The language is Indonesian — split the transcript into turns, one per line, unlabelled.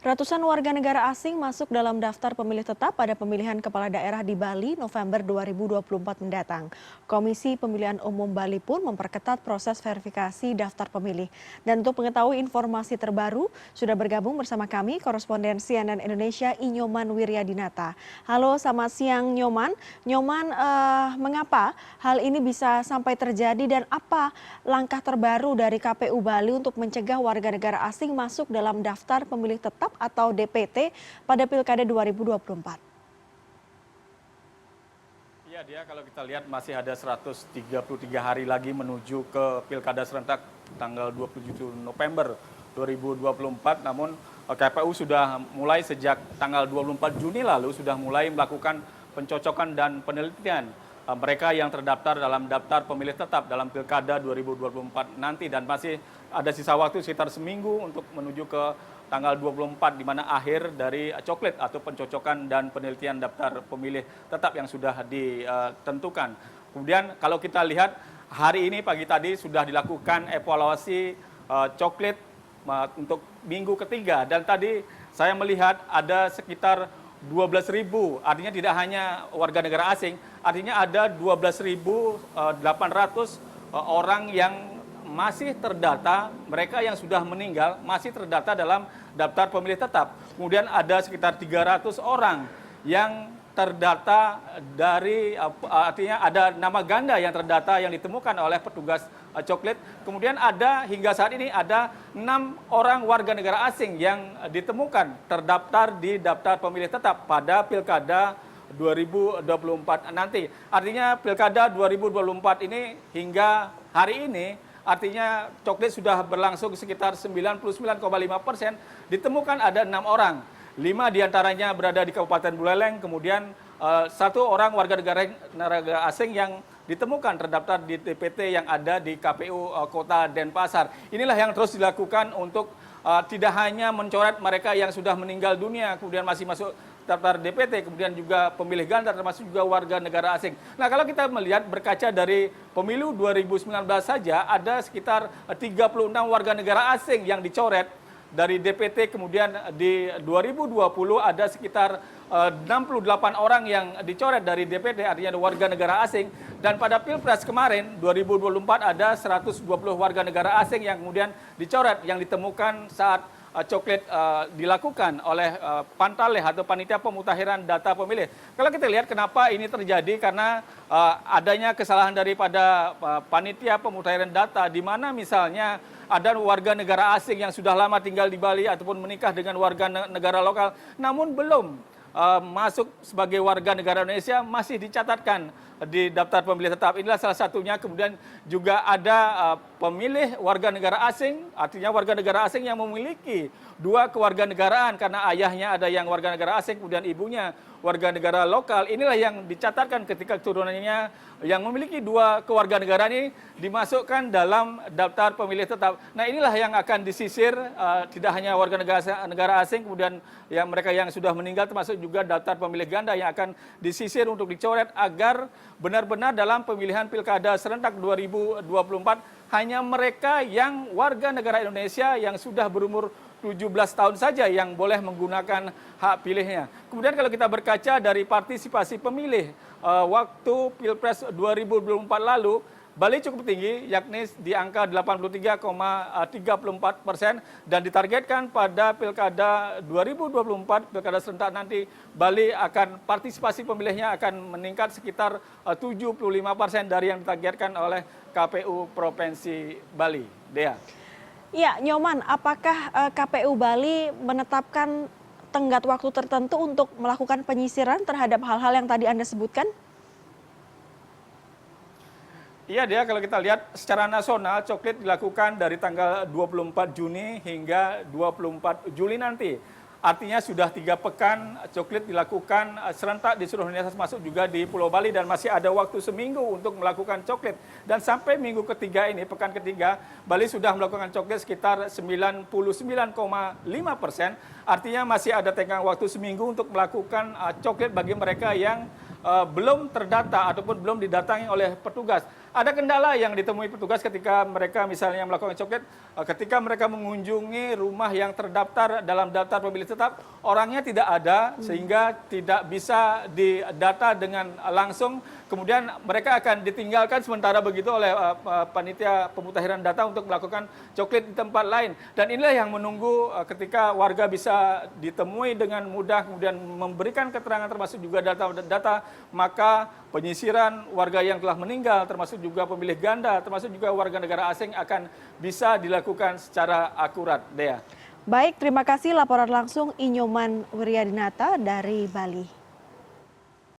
Ratusan warga negara asing masuk dalam daftar pemilih tetap pada pemilihan kepala daerah di Bali November 2024 mendatang. Komisi Pemilihan Umum Bali pun memperketat proses verifikasi daftar pemilih. Dan untuk mengetahui informasi terbaru, sudah bergabung bersama kami koresponden CNN Indonesia Inyoman Wiryadinata. Halo, selamat siang Nyoman. Nyoman, mengapa hal ini bisa sampai terjadi dan apa langkah terbaru dari KPU Bali untuk mencegah warga negara asing masuk dalam daftar pemilih tetap atau DPT pada Pilkada 2024.
Iya, kalau kita lihat masih ada 133 hari lagi menuju ke Pilkada serentak tanggal 27 November 2024. Namun KPU sudah mulai sejak tanggal 24 Juni lalu sudah mulai melakukan pencocokan dan penelitian mereka yang terdaftar dalam daftar pemilih tetap dalam Pilkada 2024 nanti, dan masih ada sisa waktu sekitar seminggu untuk menuju ke tanggal 24 di mana akhir dari coklit atau pencocokan dan penelitian daftar pemilih tetap yang sudah ditentukan. Kemudian kalau kita lihat hari ini pagi tadi sudah dilakukan evaluasi coklit untuk minggu ketiga, dan tadi saya melihat ada sekitar 12.000, artinya tidak hanya warga negara asing, artinya ada 12.800 orang yang masih terdata, mereka yang sudah meninggal masih terdata dalam daftar pemilih tetap. Kemudian ada sekitar 300 orang yang terdata dari, artinya ada nama ganda yang terdata yang ditemukan oleh petugas coklit. Kemudian ada hingga saat ini ada 6 orang warga negara asing yang ditemukan terdaftar di daftar pemilih tetap pada Pilkada 2024 nanti. Artinya Pilkada 2024 ini hingga hari ini, artinya coklit sudah berlangsung sekitar 99,5%, ditemukan ada 6 orang. 5 diantaranya berada di Kabupaten Buleleng, kemudian 1 orang warga negara asing yang ditemukan terdaftar di DPT yang ada di KPU Kota Denpasar. Inilah yang terus dilakukan untuk tidak hanya mencoret mereka yang sudah meninggal dunia, kemudian masih masuk daftar DPT, kemudian juga pemilih ganda termasuk juga warga negara asing. Nah, kalau kita melihat berkaca dari pemilu 2019 saja ada sekitar 36 warga negara asing yang dicoret dari DPT, kemudian di 2020 ada sekitar 68 orang yang dicoret dari DPT, artinya ada warga negara asing. Dan pada Pilpres kemarin 2024 ada 120 warga negara asing yang kemudian dicoret, yang ditemukan saat coklit dilakukan oleh Pantaleh atau Panitia Pemutakhiran Data Pemilih. Kalau kita lihat kenapa ini terjadi, karena adanya kesalahan daripada Panitia Pemutakhiran Data, di mana misalnya ada warga negara asing yang sudah lama tinggal di Bali ataupun menikah dengan warga negara lokal, namun belum masuk sebagai warga negara Indonesia, masih dicatatkan di daftar pemilih tetap. Inilah salah satunya. Kemudian juga ada pemilih warga negara asing, artinya warga negara asing yang memiliki 2 kewarganegaraan karena ayahnya ada yang warga negara asing, kemudian ibunya warga negara lokal. Inilah yang dicatatkan ketika turunannya yang memiliki 2 kewarganegaraan ini dimasukkan dalam daftar pemilih tetap. Nah, inilah yang akan disisir, tidak hanya warga negara asing, kemudian yang mereka yang sudah meninggal, termasuk juga daftar pemilih ganda yang akan disisir untuk dicoret agar benar-benar dalam pemilihan Pilkada serentak 2024 hanya mereka yang warga negara Indonesia yang sudah berumur 17 tahun saja yang boleh menggunakan hak pilihnya. Kemudian kalau kita berkaca dari partisipasi pemilih waktu Pilpres 2024 lalu, Bali cukup tinggi, yakni di angka 83,34%, dan ditargetkan pada Pilkada 2024, Pilkada serentak nanti, Bali akan partisipasi pemilihnya akan meningkat sekitar 75% dari yang ditargetkan oleh KPU Provinsi Bali. Dea.
Ya, Nyoman, apakah KPU Bali menetapkan tenggat waktu tertentu untuk melakukan penyisiran terhadap hal-hal yang tadi Anda sebutkan?
Iya, kalau kita lihat secara nasional, coklit dilakukan dari tanggal 24 Juni hingga 24 Juli nanti. Artinya sudah 3 pekan coklit dilakukan serentak di seluruh Indonesia, termasuk juga di Pulau Bali, dan masih ada waktu seminggu untuk melakukan coklit. Dan sampai minggu ketiga ini, pekan ketiga, Bali sudah melakukan coklit sekitar 99,5%. Artinya masih ada tenggang waktu seminggu untuk melakukan coklit bagi mereka yang belum terdata ataupun belum didatangi oleh petugas. ada kendala yang ditemui petugas ketika mereka misalnya melakukan coklat, ketika mereka mengunjungi rumah yang terdaftar dalam daftar pemilih tetap, orangnya tidak ada sehingga tidak bisa didata dengan langsung. Kemudian mereka akan ditinggalkan sementara begitu oleh panitia pemutakhiran data untuk melakukan coklat di tempat lain. Dan inilah yang menunggu ketika warga bisa ditemui dengan mudah, kemudian memberikan keterangan termasuk juga data-data, maka penyisiran warga yang telah meninggal, termasuk juga pemilih ganda, termasuk juga warga negara asing akan bisa dilakukan secara akurat. Dea.
Baik, terima kasih laporan langsung Inyoman Wiryadinata dari Bali.